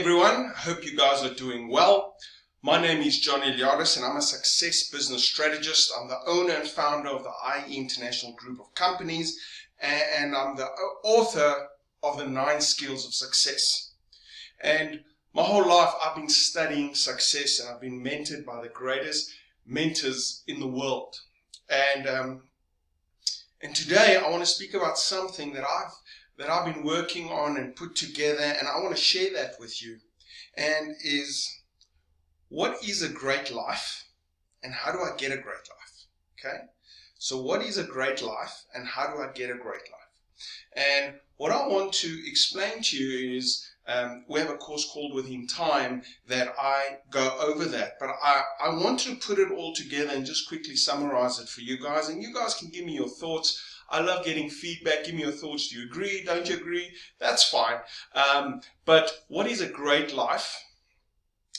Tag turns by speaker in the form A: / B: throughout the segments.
A: everyone, I hope you guys are doing well. My name is John Eliades and I'm a success business strategist. I'm the owner and founder of the IE International Group of Companies, and I'm the author of the 9 Skills of Success. And my whole life I've been studying success and I've been mentored by the greatest mentors in the world. And today I want to speak about something that I've been working on and put together, and I want to share that with you. And is, what is a great life and how do I get a great life? Okay, so what is a great life and how do I get a great life? And what I want to explain to you is we have a course called Within Time that I go over that, but I want to put it all together and just quickly summarize it for you guys, and you guys can give me your thoughts. I love getting feedback. Give me your thoughts. Do you agree? Don't you agree? That's fine. But what is a great life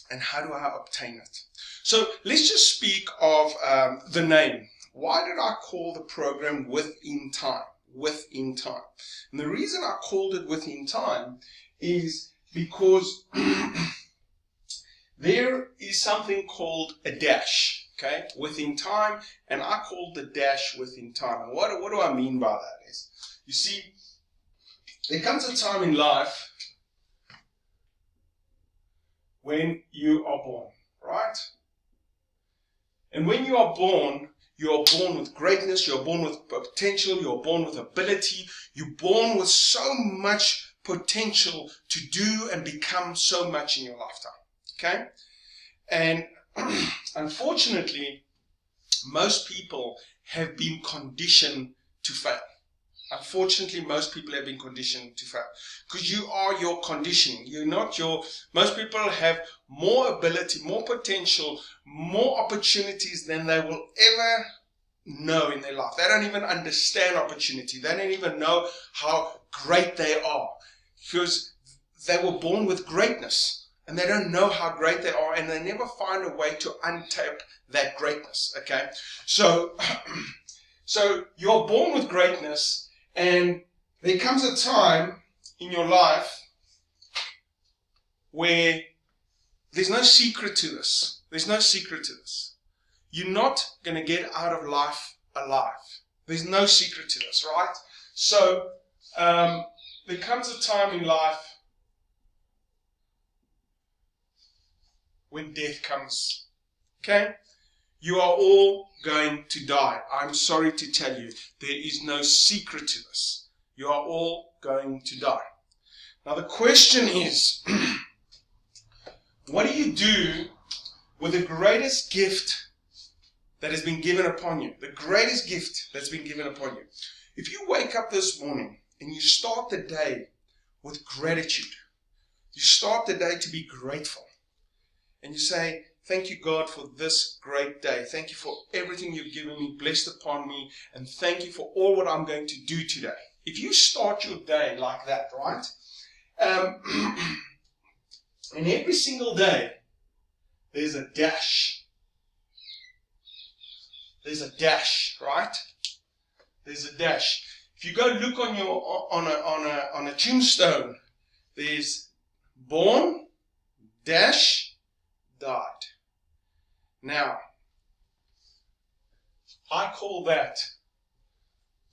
A: and how do I obtain it? So let's just speak of the name. Why did I call the program Within Time? Within Time. And the reason I called it Within Time is because there is something called a dash, okay, within time, and I call the dash within time. And what do I mean by that is, you see, there comes a time in life when you are born, right? And when you are born with greatness, you're born with potential, you're born with ability, you're born with so much potential to do and become so much in your lifetime. Okay? And unfortunately, most people have been conditioned to fail. Unfortunately, most people have been conditioned to fail. Because you are your conditioning. You're not your... Most people have more ability, more potential, more opportunities than they will ever know in their life. They don't even understand opportunity. They don't even know how great they are. Because they were born with greatness. And they don't know how great they are, and they never find a way to untap that greatness, okay? So you're born with greatness, and there comes a time in your life where there's no secret to this. There's no secret to this. You're not going to get out of life alive. There's no secret to this, right? So there comes a time in life when death comes, okay? You are all going to die. I'm sorry to tell you, there is no secret to this. You are all going to die. Now the question is, what do you do with the greatest gift that has been given upon you? The greatest gift that's been given upon you. If you wake up this morning and you start the day with gratitude, you start the day to be grateful, and you say, thank you, God, for this great day. Thank you for everything you've given me, blessed upon me, and thank you for all what I'm going to do today. If you start your day like that, right? And every single day, there's a dash. There's a dash, right? There's a dash. If you go look on your on a tombstone, there's born, dash, died. Now, I call that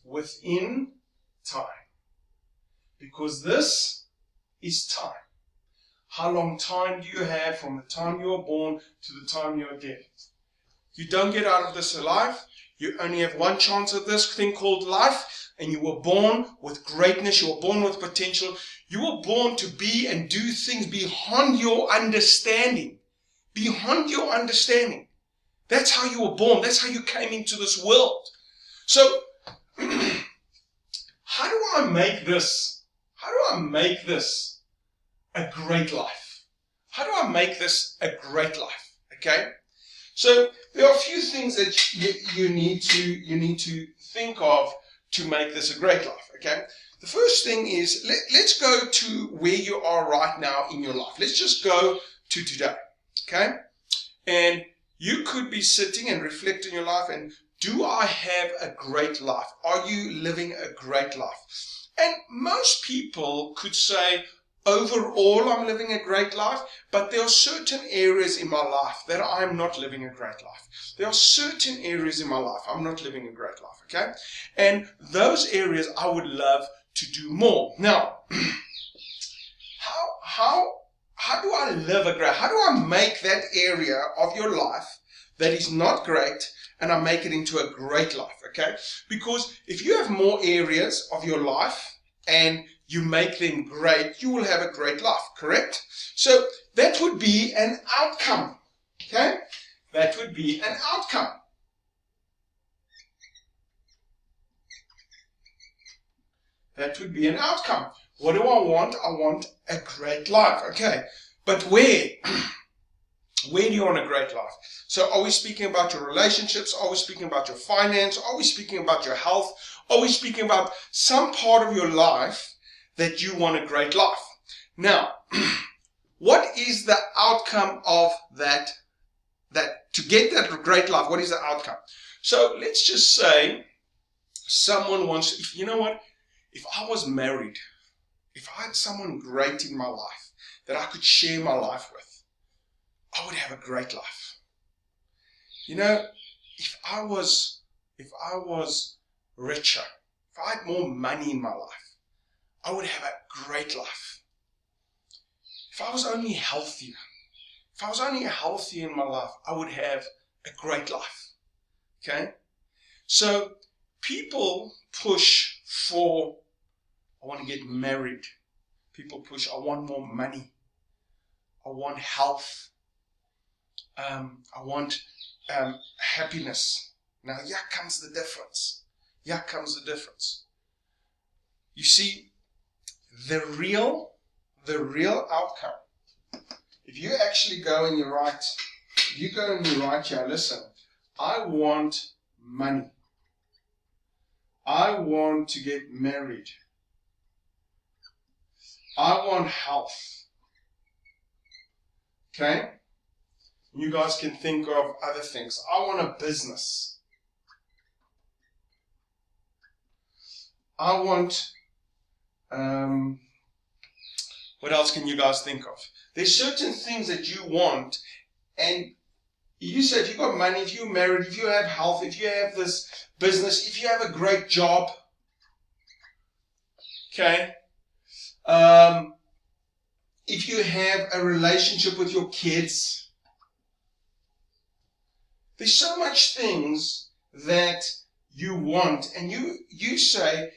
A: within time, because this is time. How long time do you have from the time you are born to the time you are dead? You don't get out of this alive. You only have one chance at this thing called life, and you were born with greatness. You were born with potential. You were born to be and do things beyond your understanding. Beyond your understanding. That's how you were born. That's how you came into this world. So, how do I make this? How do I make this a great life? How do I make this a great life? Okay? So, there are a few things that you need to think of to make this a great life. Okay? The first thing is, let's go to where you are right now in your life. Let's just go to today. Okay? And you could be sitting and reflecting your life, and do I have a great life? Are you living a great life? And most people could say, overall I'm living a great life, but there are certain areas in my life that I'm not living a great life. There are certain areas in my life I'm not living a great life, okay? And those areas I would love to do more. Now, how do I live a great, how do I make that area of your life that is not great and I make it into a great life, okay? Because if you have more areas of your life and you make them great, you will have a great life, correct? So that would be an outcome, okay? That would be an outcome. That would be an outcome. What do I want? I want a great life, okay? But where? Where do you want a great life? So are we speaking about your relationships? Are we speaking about your finance? Are we speaking about your health? Are we speaking about some part of your life that you want a great life? Now, what is the outcome of that to get that great life? What is the outcome? So let's just say someone wants, you know what? If I was married, if I had someone great in my life that I could share my life with, I would have a great life. You know, if I was richer, if I had more money in my life, I would have a great life. If I was only healthier, in my life, I would have a great life. Okay? So people push for, I want to get married. People push, I want more money. I want health. I want happiness. Now here comes the difference. You see, the real outcome, if you actually go and you write here, listen, I want money. I want to get married. I want health. Okay? You guys can think of other things. I want a business. I want, what else can you guys think of? There's certain things that you want, and you said if you've got money, if you're married, if you have health, if you have this business, if you have a great job, okay? If you have a relationship with your kids, there's so much things that you want, and you say,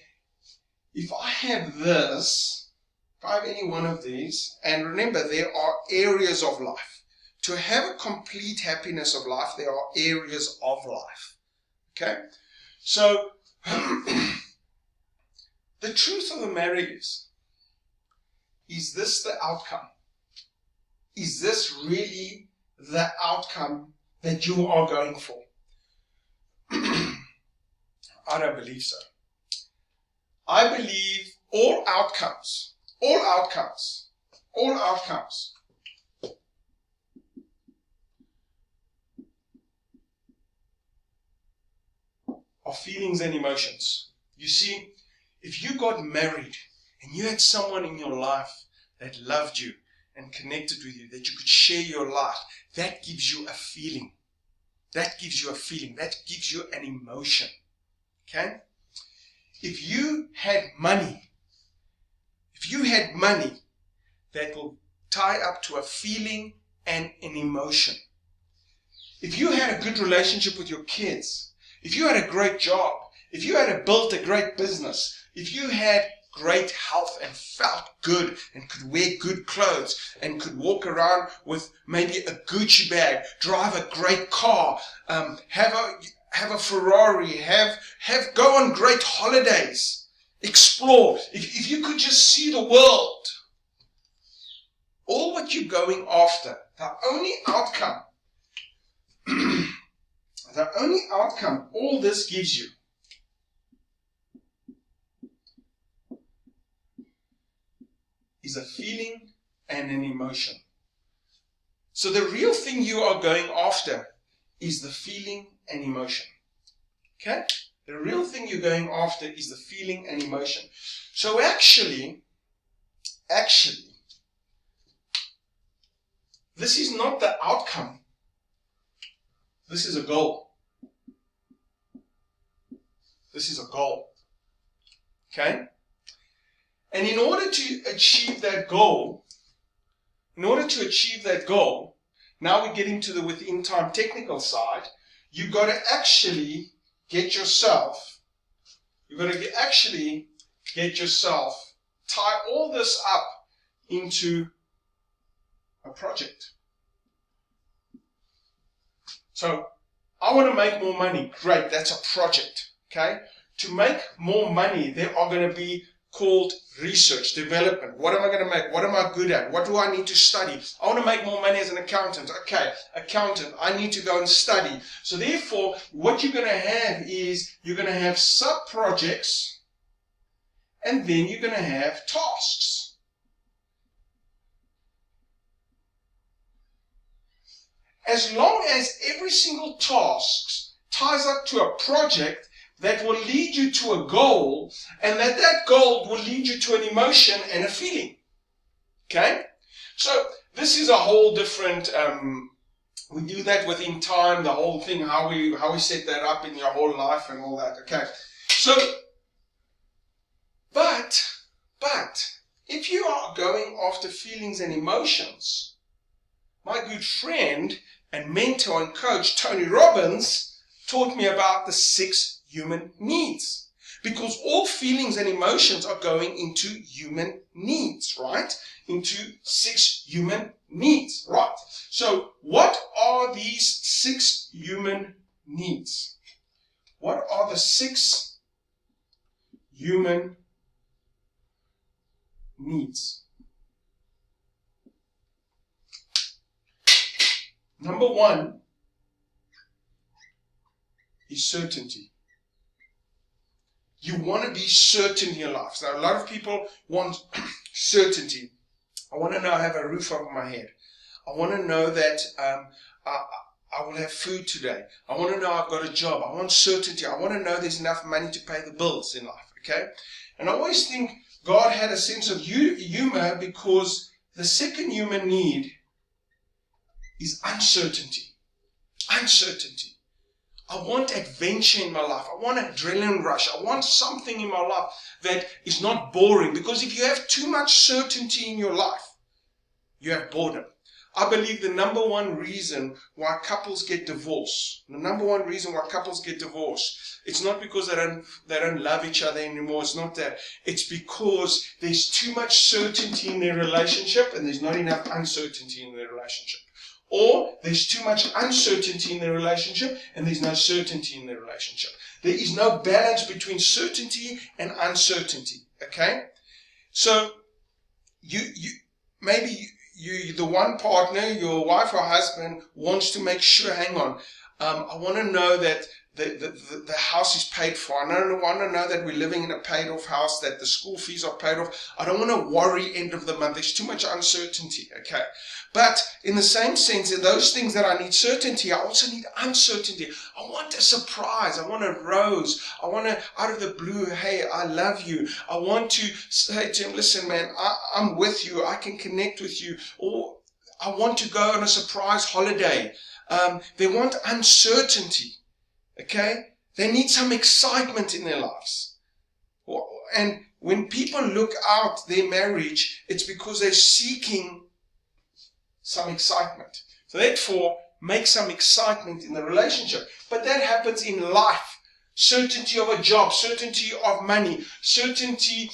A: if I have this, if I have any one of these, and remember, there are areas of life. To have a complete happiness of life, there are areas of life. Okay? So, the truth of the matter is this the outcome? Is this really the outcome that you are going for? I don't believe so. I believe all outcomes are feelings and emotions. You see, if you got married and you had someone in your life that loved you and connected with you, that you could share your life, that gives you a feeling. That gives you an emotion. Okay? If you had money, that will tie up to a feeling and an emotion. If you had a good relationship with your kids, if you had a great job, if you had built a great business, if you had great health and felt good and could wear good clothes and could walk around with maybe a Gucci bag, drive a great car, have a Ferrari, go on great holidays, explore. If you could just see the world, all what you're going after, the only outcome all this gives you is a feeling and an emotion. So the real thing you are going after is the feeling and emotion. Okay? The real thing you're going after is the feeling and emotion. So actually, this is not the outcome. This is a goal. This is a goal. Okay? And in order to achieve that goal, now we get into the within time technical side, you've got to actually get yourself, tie all this up into a project. So, I want to make more money. Great, that's a project. Okay? To make more money, there are going to be called research, development. What am I going to make? What am I good at? What do I need to study? I want to make more money as an accountant. Okay, accountant, I need to go and study. So therefore, what you're going to have is, you're going to have sub-projects, and then you're going to have tasks. As long as every single task ties up to a project that will lead you to a goal, and that goal will lead you to an emotion and a feeling. Okay? So this is a whole different, we do that within time, the whole thing, how we set that up in your whole life and all that. Okay? So, but, if you are going after feelings and emotions, my good friend and mentor and coach, Tony Robbins, taught me about the 6 human needs. Because all feelings and emotions are going into human needs, right? Into 6 human needs, right? So, what are these 6 human needs? What are the 6 human needs? Number 1 is certainty. You want to be certain in your life. So a lot of people want certainty. I want to know I have a roof over my head. I want to know that I will have food today. I want to know I've got a job. I want certainty. I want to know there's enough money to pay the bills in life. Okay? And I always think God had a sense of humor, because the second human need is uncertainty. Uncertainty. I want adventure in my life. I want adrenaline rush. I want something in my life that is not boring. Because if you have too much certainty in your life, you have boredom. I believe the number one reason why couples get divorced, it's not because they don't love each other anymore. It's not that. It's because there's too much certainty in their relationship and there's not enough uncertainty in their relationship. Or there's too much uncertainty in the relationship and there's no certainty in the relationship. There is no balance between certainty and uncertainty. Okay? So, maybe the one partner, your wife or husband, wants to make sure, hang on, I want to know that the house is paid for. I want to know that we're living in a paid off house, that the school fees are paid off. I don't want to worry end of the month. There's too much uncertainty. Okay? But in the same sense, in those things that I need certainty, I also need uncertainty. I want a surprise. I want a rose. I want to, out of the blue, hey, I love you. I want to say to him, listen, man, I'm with you. I can connect with you. Or I want to go on a surprise holiday. They want uncertainty. Okay? They need some excitement in their lives. And when people look out their marriage, it's because they're seeking some excitement. So therefore, make some excitement in the relationship. But that happens in life. Certainty of a job, certainty of money, certainty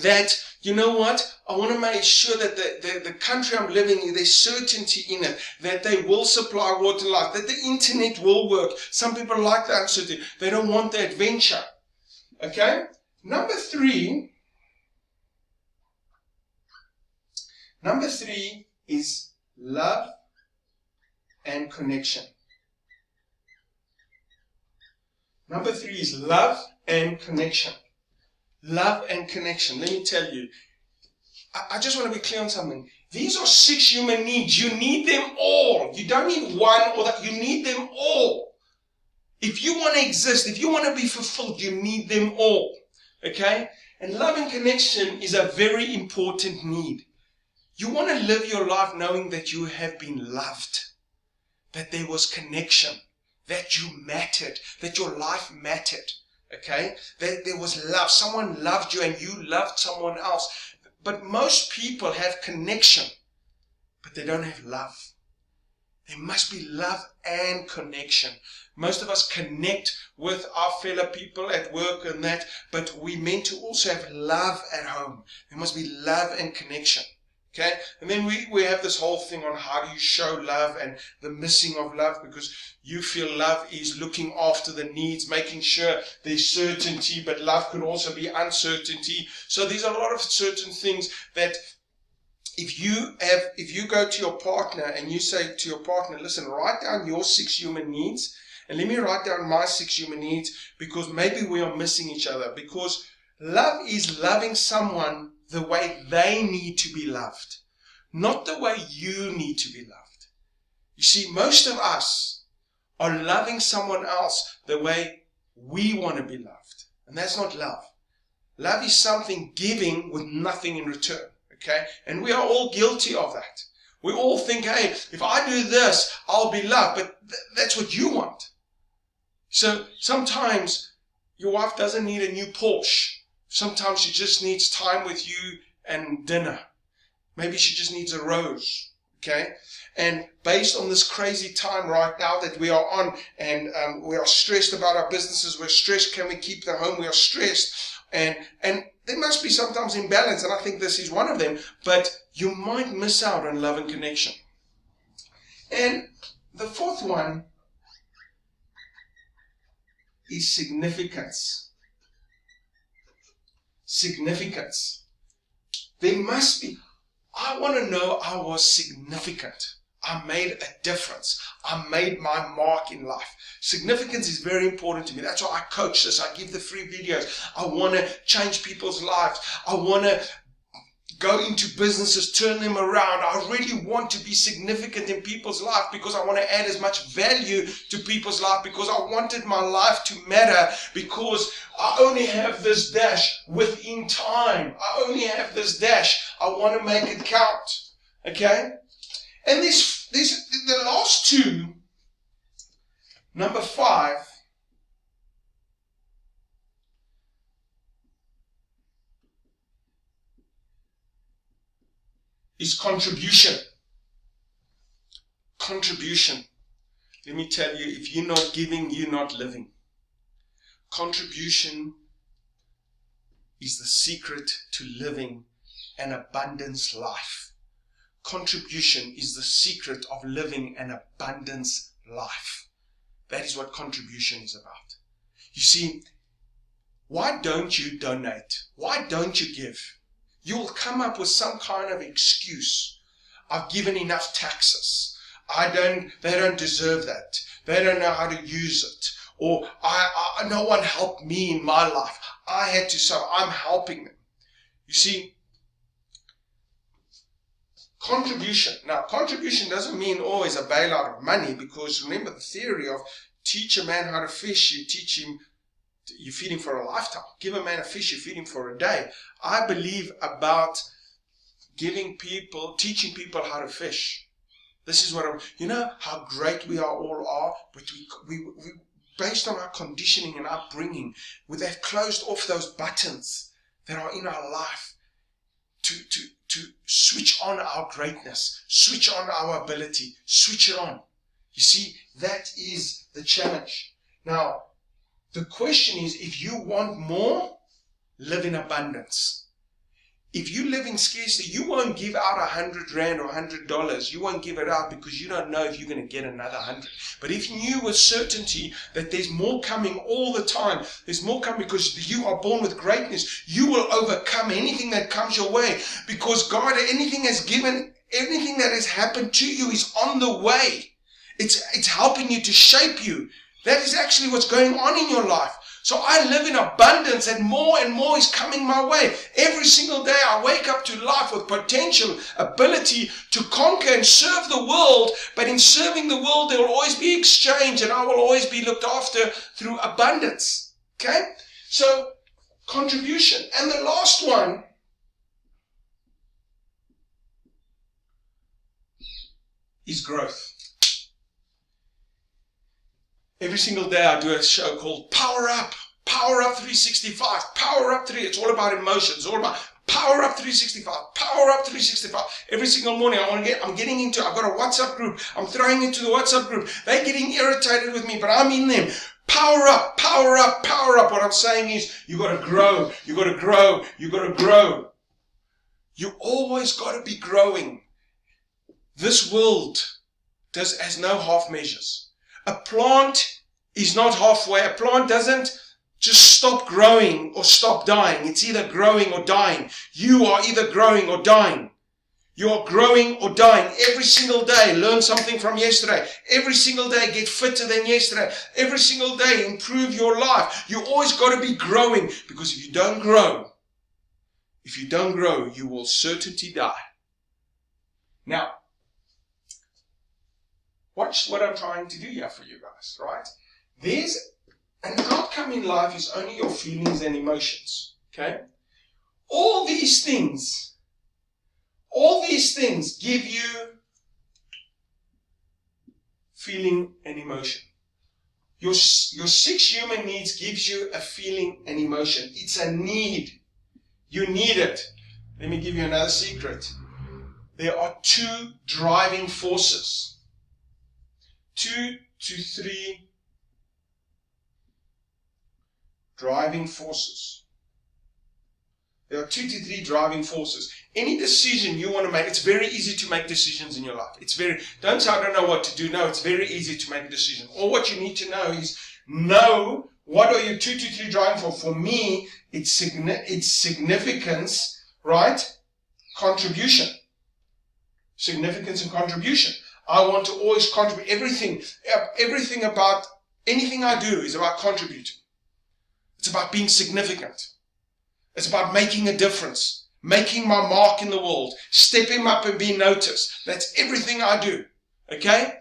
A: that, you know what, I want to make sure that the country I'm living in, there's certainty in it, that they will supply water and life, that the internet will work. Some people like the uncertainty. They don't want the adventure. Okay? Number three is love and connection. Number 3 is love and connection. Love and connection. Let me tell you, I just want to be clear on something. These are 6 human needs. You need them all. You don't need one or that. You need them all. If you want to exist, if you want to be fulfilled, you need them all. Okay? And love and connection is a very important need. You want to live your life knowing that you have been loved, that there was connection, that you mattered, that your life mattered, okay? That there was love. Someone loved you and you loved someone else. But most people have connection, but they don't have love. There must be love and connection. Most of us connect with our fellow people at work and that, but we're meant to also have love at home. There must be love and connection. Okay, and then we have this whole thing on how do you show love and the missing of love, because you feel love is looking after the needs, making sure there's certainty, but love could also be uncertainty. So there's a lot of certain things that if you go to your partner and you say to your partner, listen, write down your 6 human needs and let me write down my 6 human needs, because maybe we are missing each other. Because love is loving someone the way they need to be loved, not the way you need to be loved. You see, most of us are loving someone else the way we want to be loved. And that's not love. Love is something giving with nothing in return. Okay? And we are all guilty of that. We all think, hey, if I do this, I'll be loved. But that's what you want. So sometimes your wife doesn't need a new Porsche. Sometimes she just needs time with you and dinner. Maybe she just needs a rose. Okay? And based on this crazy time right now that we are on, and we are stressed about our businesses, we're stressed, can we keep the home? We are stressed. And there must be sometimes imbalance, and I think this is one of them, but you might miss out on love and connection. And the fourth one is significance. Significance. There must be, I want to know I was significant. I made a difference. I made my mark in life. Significance is very important to me. That's why I coach this. I give the free videos. I want to change people's lives. I want to go into businesses, turn them around. I really want to be significant in people's life because I want to add as much value to people's life, because I wanted my life to matter, because I only have this dash within time. I only have this dash. I want to make it count. Okay? And the last two, number 5, is contribution. Contribution. Let me tell you, if you're not giving, you're not living. Contribution is the secret to living an abundance life. Contribution is the secret of living an abundance life. That is what contribution is about. You see, why don't you donate? Why don't you give? You will come up with some kind of excuse. I've given enough taxes. They don't deserve that. They don't know how to use it. Or no one helped me in my life. I had to, so I'm helping them. You see, contribution. Now, contribution doesn't mean always a bailout of money, because remember the theory of teach a man how to fish, you feed him for a lifetime. Give a man a fish, you feed him for a day. I believe about teaching people how to fish. This is what you know how great we all are, but we based on our conditioning and upbringing, they've closed off those buttons that are in our life to switch on our greatness, switch on our ability, switch it on. You see, that is the challenge. Now, the question is, if you want more, live in abundance. If you live in scarcity, you won't give out 100 Rand or $100. You won't give it out because you don't know if you're going to get another 100. But if you knew with certainty that there's more coming all the time, there's more coming because you are born with greatness, you will overcome anything that comes your way, because God, anything that has happened to you is on the way. It's helping you to shape you. That is actually what's going on in your life. So I live in abundance, and more is coming my way. Every single day I wake up to life with potential, ability to conquer and serve the world. But in serving the world, there will always be exchange, and I will always be looked after through abundance. Okay? So, contribution. And the last one is growth. Every single day I do a show called Power Up 365, Power Up 3. It's all about emotions, it's all about Power Up 365, Power Up 365. Every single morning I've got a WhatsApp group. I'm throwing into the WhatsApp group. They're getting irritated with me, but I'm in them. Power up, power up, power up. What I'm saying is, you got to grow, you got to grow, you got to grow. You always got to be growing. This world has no half measures. A plant is not halfway. A plant doesn't just stop growing or stop dying. It's either growing or dying. You are either growing or dying. You are growing or dying every single day. Learn something from yesterday. Every single day get fitter than yesterday. Every single day improve your life. You always got to be growing, because if you don't grow, you will certainly die. Now, watch what I'm trying to do here for you guys, right? There's an outcome in life is only your feelings and emotions, okay? All these things give you feeling and emotion. Your 6 human needs gives you a feeling and emotion. It's a need. You need it. Let me give you another secret. There are 2 driving forces. 2 to 3 driving forces. There are 2 to 3 driving forces. Any decision you want to make, it's very easy to make decisions in your life. Don't say, I don't know what to do. No, it's very easy to make a decision. All what you need to know is, what are your 2 to 3 driving forces? For me, it's significance, right? Contribution. Significance and contribution. I want to always contribute. Everything about anything I do is about contributing. It's about being significant. It's about making a difference, making my mark in the world, stepping up and being noticed. That's everything I do. Okay?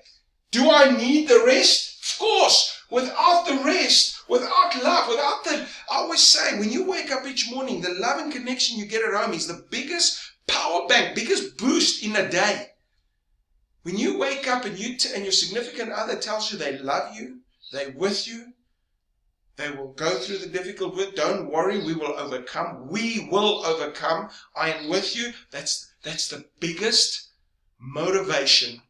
A: Do I need the rest? Of course. Without the rest, without love, I always say, when you wake up each morning, the love and connection you get at home is the biggest power bank, biggest boost in a day. When you wake up and your significant other tells you they love you, they're with you, they will go through the difficult work. Don't worry, we will overcome. We will overcome. I am with you. That's the biggest motivation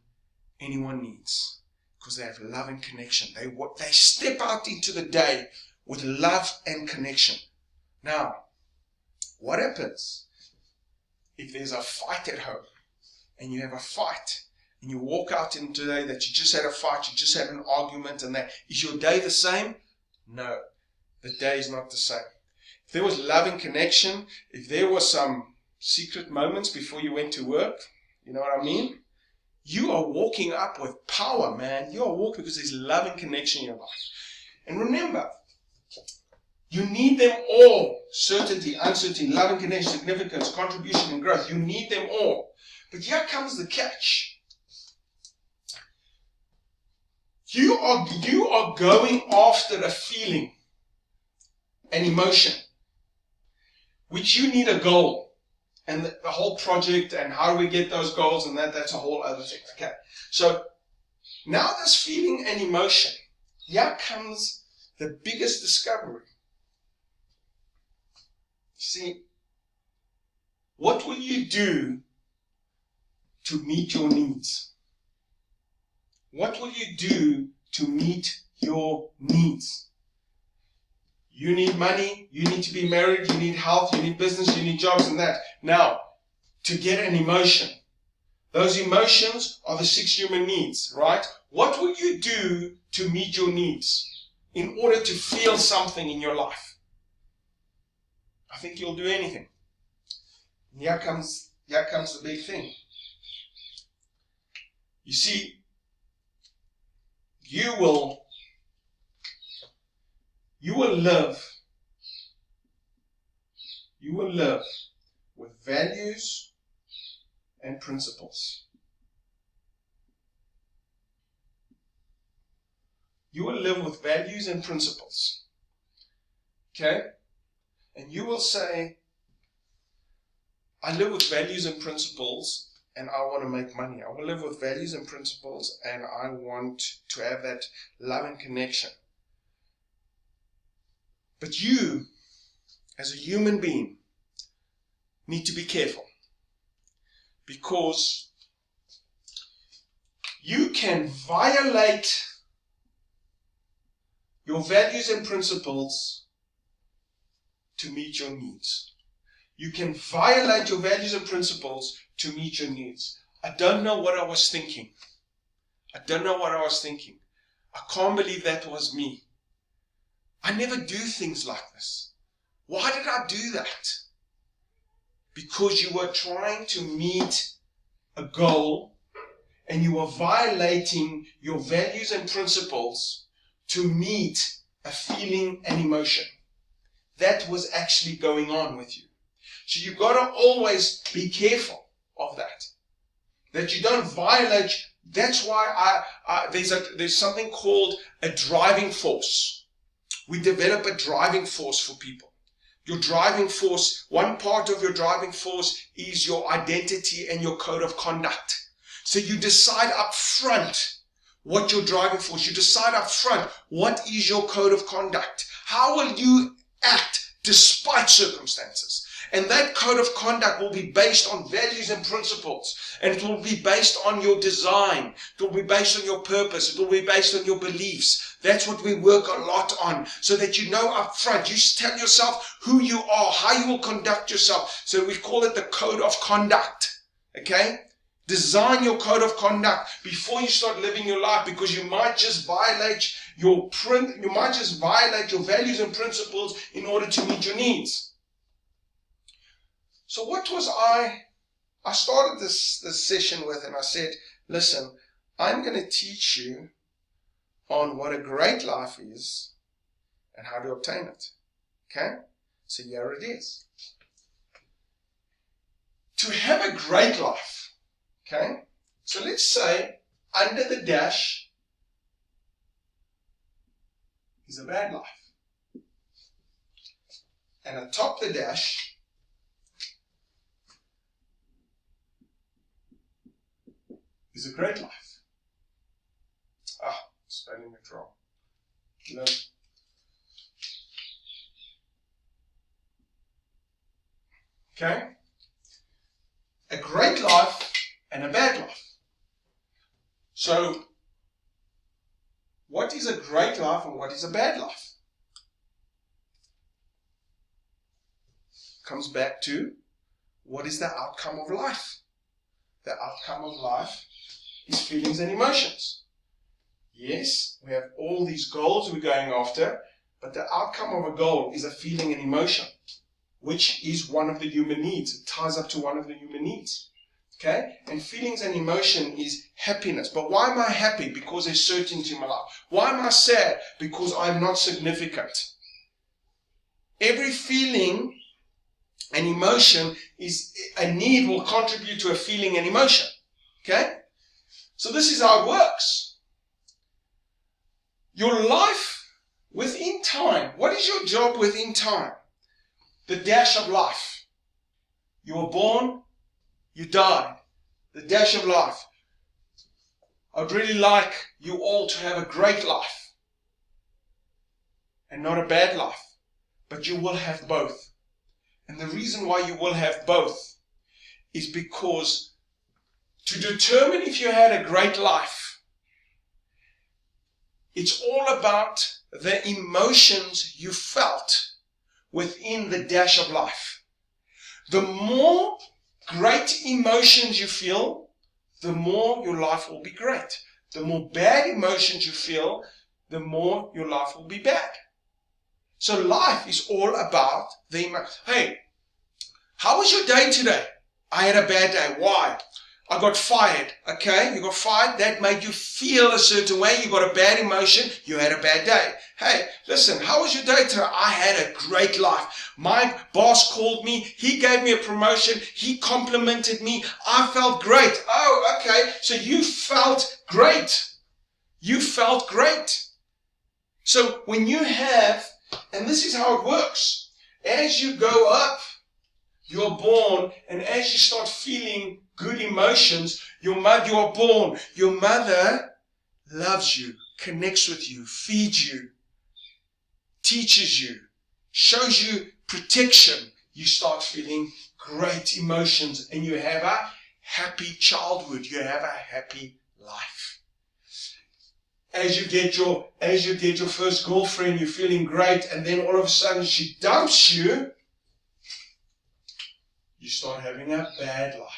A: anyone needs, because they have love and connection. They step out into the day with love and connection. Now, what happens if there's a fight at home, and you have a fight, and you walk out into the day that you just had a fight, you just had an argument, and that is your day the same? No, the day is not the same. If there was love and connection, if there was some secret moments before you went to work, you know what I mean? You are walking up with power, man. You are walking because there's love and connection in your life. And remember, you need them all. Certainty, uncertainty, love and connection, significance, contribution and growth. You need them all. But here comes the catch. You are going after a feeling, an emotion, which you need a goal. And the whole project and how do we get those goals and that's a whole other thing. Okay. So now this feeling and emotion, here comes the biggest discovery. See, what will you do to meet your needs? What will you do to meet your needs? You need money, you need to be married, you need health, you need business, you need jobs and that. Now, to get an emotion, those emotions are the 6 human needs, right? What will you do to meet your needs in order to feel something in your life? I think you'll do anything. And here comes the big thing. You see, you will live with values and principles. You will live with values and principles. Okay? And you will say, I live with values and principles, and I want to make money. I want to live with values and principles, and I want to have that love and connection. But you, as a human being, need to be careful, because you can violate your values and principles to meet your needs. You can violate your values and principles to meet your needs. I don't know what I was thinking. I can't believe that was me. I never do things like this. Why did I do that? Because you were trying to meet a goal and you were violating your values and principles to meet a feeling and emotion. That was actually going on with you. So you've got to always be careful of that. That you don't violate. That's why there's something called a driving force. We develop a driving force for people. Your driving force, one part of your driving force is your identity and your code of conduct. So you decide up front what your driving force. You decide up front what is your code of conduct. How will you act despite circumstances? And that code of conduct will be based on values and principles. And it will be based on your design. It will be based on your purpose. It will be based on your beliefs. That's what we work a lot on. So that you know up front. You tell yourself who you are, how you will conduct yourself. So we call it the code of conduct. Okay? Design your code of conduct before you start living your life, because you might just violate your values and principles in order to meet your needs. So what was I started this session with, and I said, listen, I'm going to teach you on what a great life is and how to obtain it. Okay? So here it is. To have a great life, okay? So let's say under the dash is a bad life. And atop the dash is a great life. Spelling it wrong. No. Okay? A great life and a bad life. So, what is a great life and what is a bad life? Comes back to, what is the outcome of life? The outcome of life is feelings and emotions. Yes, we have all these goals we're going after, but the outcome of a goal is a feeling and emotion, which is one of the human needs. It ties up to one of the human needs. Okay? And feelings and emotion is happiness. But why am I happy? Because there's certainty in my life. Why am I sad? Because I'm not significant. Every feeling and emotion is a need will contribute to a feeling and emotion. Okay? So this is how it works. Your life within time. What is your job within time? The dash of life. You were born, you died. The dash of life. I'd really like you all to have a great life and not a bad life. But you will have both. And the reason why you will have both is because to determine if you had a great life, it's all about the emotions you felt within the dash of life. The more great emotions you feel, the more your life will be great. The more bad emotions you feel, the more your life will be bad. So life is all about the emotions. Hey, how was your day today? I had a bad day. Why? I got fired. Okay, you got fired. That made you feel a certain way. You got a bad emotion. You had a bad day. Hey, listen, how was your day today? I had a great life. My boss called me. He gave me a promotion. He complimented me. I felt great. Oh, okay. So you felt great. You felt great. So when you have, and this is how it works. As you go up, you're born, and as you start feeling good emotions, you are born. Your mother loves you, connects with you, feeds you, teaches you, shows you protection. You start feeling great emotions and you have a happy childhood. You have a happy life. As you get your first girlfriend, you're feeling great, and then all of a sudden she dumps you, you start having a bad life.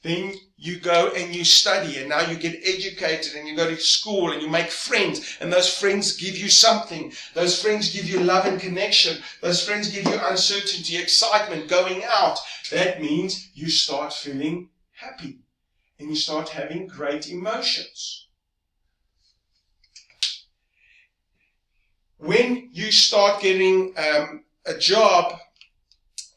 A: Then you go and you study, and now you get educated, and you go to school, and you make friends, and those friends give you something. Those friends give you love and connection. Those friends give you uncertainty, excitement, going out. That means you start feeling happy, and you start having great emotions. When you start getting a job,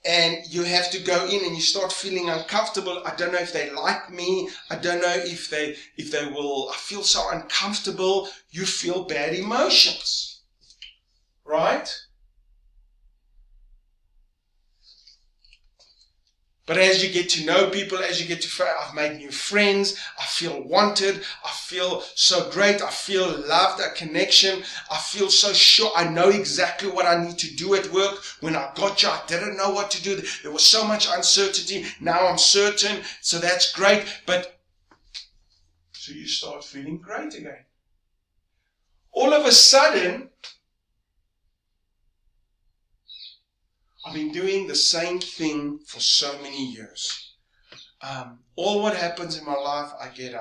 A: and you have to go in and you start feeling uncomfortable. I don't know if they like me. I don't know if they will. I feel so uncomfortable. You feel bad emotions. Right? But as you get to know people, as you get to, I've made new friends, I feel wanted, I feel so great, I feel loved, a connection, I feel so sure, I know exactly what I need to do at work. When I got you, I didn't know what to do. There was so much uncertainty. Now I'm certain, so that's great. So you start feeling great again. All of a sudden, I've been doing the same thing for so many years. All what happens in my life, I get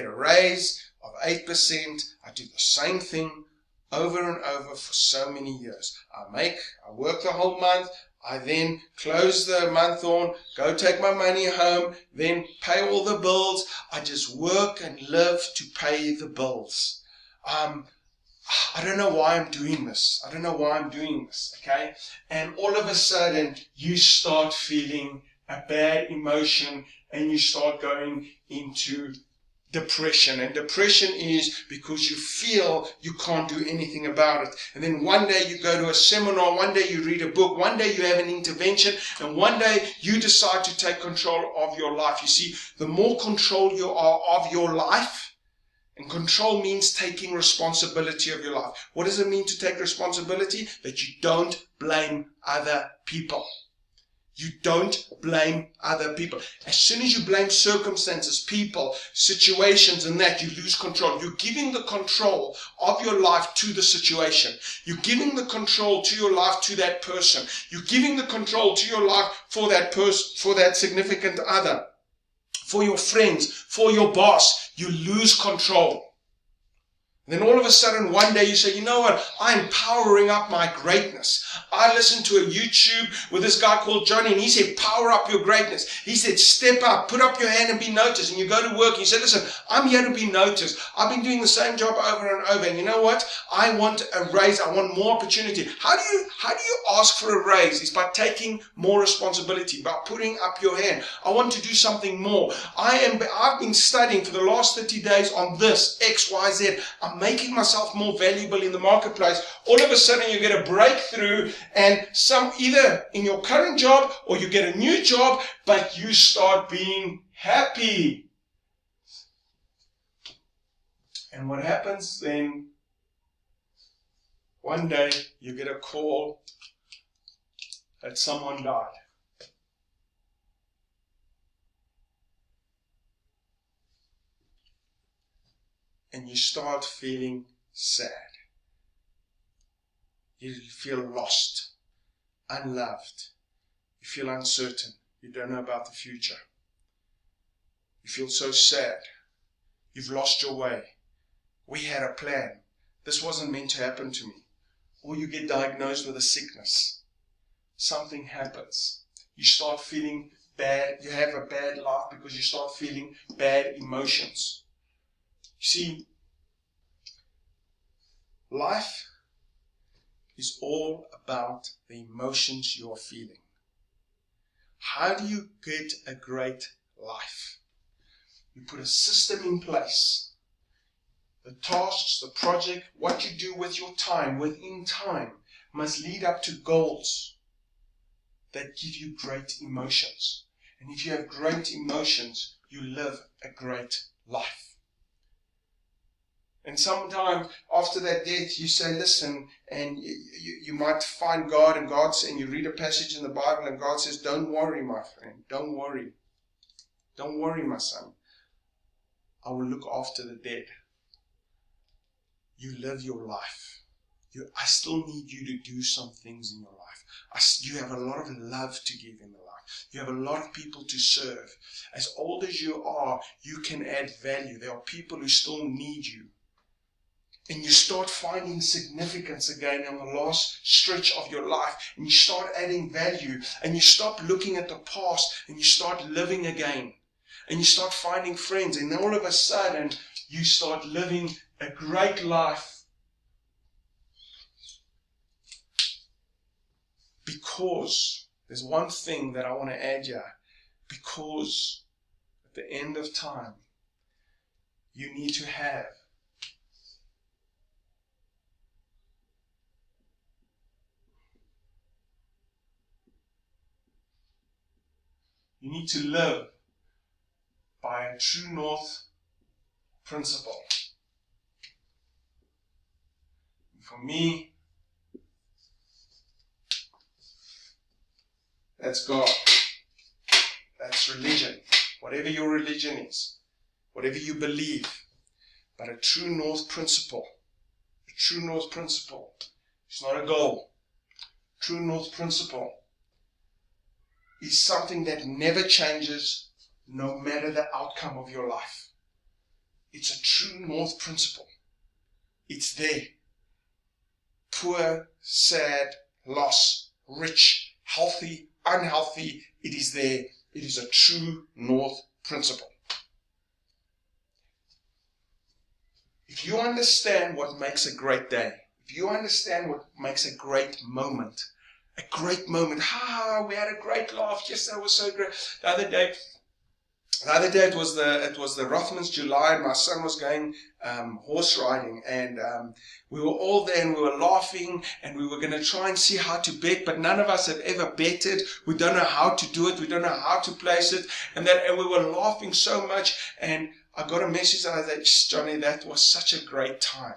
A: a raise of 8%. I do the same thing over and over for so many years. I work the whole month. I then close the month on, go take my money home, then pay all the bills. I just work and live to pay the bills. I don't know why I'm doing this. Okay? And all of a sudden, you start feeling a bad emotion and you start going into depression. And depression is because you feel you can't do anything about it. And then one day you go to a seminar, one day you read a book, one day you have an intervention, and one day you decide to take control of your life. You see, the more control you are of your life, and control means taking responsibility of your life. What does it mean to take responsibility? That you don't blame other people. You don't blame other people. As soon as you blame circumstances, people, situations, and that, you lose control. You're giving the control of your life to the situation. You're giving the control to your life to that person. You're giving the control to your life for that person, for that significant other, for your friends, for your boss. You lose control. And then all of a sudden, one day you say, you know what? I'm powering up my greatness. I listened to a YouTube with this guy called Johnny, and he said, power up your greatness. He said, step up, put up your hand and be noticed. And you go to work and you say, listen, I'm here to be noticed. I've been doing the same job over and over. And you know what? I want a raise. I want more opportunity. How do you ask for a raise? It's by taking more responsibility, by putting up your hand. I want to do something more. I've been studying for the last 30 days on this, X, Y, Z. I'm making myself more valuable in the marketplace. All of a sudden you get a breakthrough, and either in your current job or you get a new job, but you start being happy. And what happens then? One day you get a call that someone died. And you start feeling sad. You feel lost, unloved. You feel uncertain. You don't know about the future. You feel so sad. You've lost your way. We had a plan. This wasn't meant to happen to me. Or you get diagnosed with a sickness. Something happens. You start feeling bad. You have a bad life because you start feeling bad emotions. You see, life is all about the emotions you are feeling. How do you get a great life? You put a system in place. The tasks, the project, what you do with your time, within time, must lead up to goals that give you great emotions. And if you have great emotions, you live a great life. And sometimes after that death, you say, listen, and you might find God, and you read a passage in the Bible, and God says, don't worry, my friend, don't worry. Don't worry, my son. I will look after the dead. You live your life. I still need you to do some things in your life. You have a lot of love to give in the life. You have a lot of people to serve. As old as you are, you can add value. There are people who still need you. And you start finding significance again on the last stretch of your life. And you start adding value. And you stop looking at the past and you start living again. And you start finding friends. And then all of a sudden, you start living a great life. Because there's one thing that I want to add here. Because at the end of time, you need to have live by a true north principle. For me, that's God. That's religion. Whatever your religion is, whatever you believe, but a true north principle. A true north principle. It's not a goal. True north principle is something that never changes no matter the outcome of your life. It's a true north principle. It's there. Poor, sad, loss, rich, healthy, unhealthy, it is there. It is a true north principle. If you understand what makes a great day, if you understand what makes a great moment, we had a great laugh, yesterday was so great. The other day it was the Rothmans July, and my son was going horse riding, and we were all there and we were laughing, and we were going to try and see how to bet, but none of us have ever betted. We don't know how to do it. We don't know how to place it, and we were laughing so much. And I got a message and I said, Johnny, that was such a great time.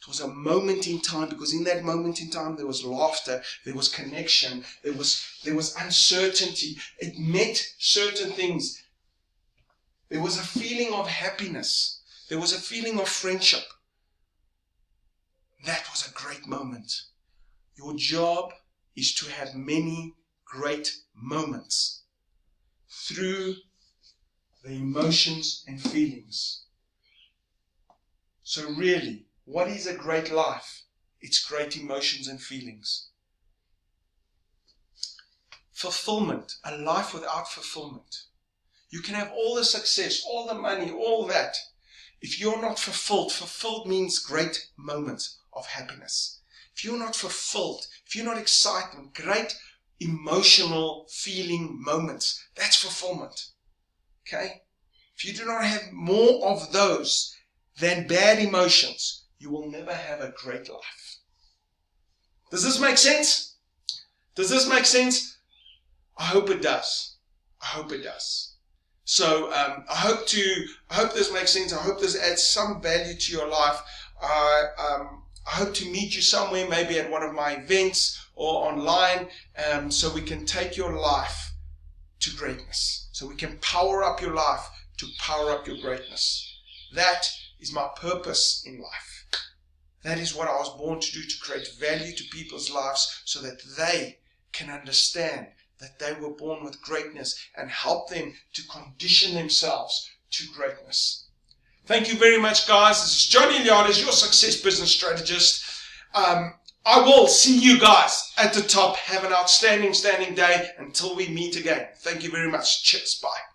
A: It was a moment in time, because in that moment in time there was laughter, there was connection, there was uncertainty. It meant certain things. There was a feeling of happiness. There was a feeling of friendship. That was a great moment. Your job is to have many great moments through the emotions and feelings. So really, what is a great life? It's great emotions and feelings. Fulfillment, a life without fulfillment. You can have all the success, all the money, all that. If you're not fulfilled means great moments of happiness. If you're not fulfilled, if you're not excited, great emotional feeling moments, that's fulfillment. Okay? If you do not have more of those than bad emotions, you will never have a great life. Does this make sense? Does this make sense? I hope it does. I hope it does. So I hope this makes sense. I hope this adds some value to your life. I hope to meet you somewhere, maybe at one of my events or online, so we can take your life to greatness. So we can power up your life to power up your greatness. That is my purpose in life. That is what I was born to do, to create value to people's lives so that they can understand that they were born with greatness and help them to condition themselves to greatness. Thank you very much, guys. This is Johnny Eliades, your success business strategist. I will see you guys at the top. Have an outstanding day until we meet again. Thank you very much. Cheers. Bye.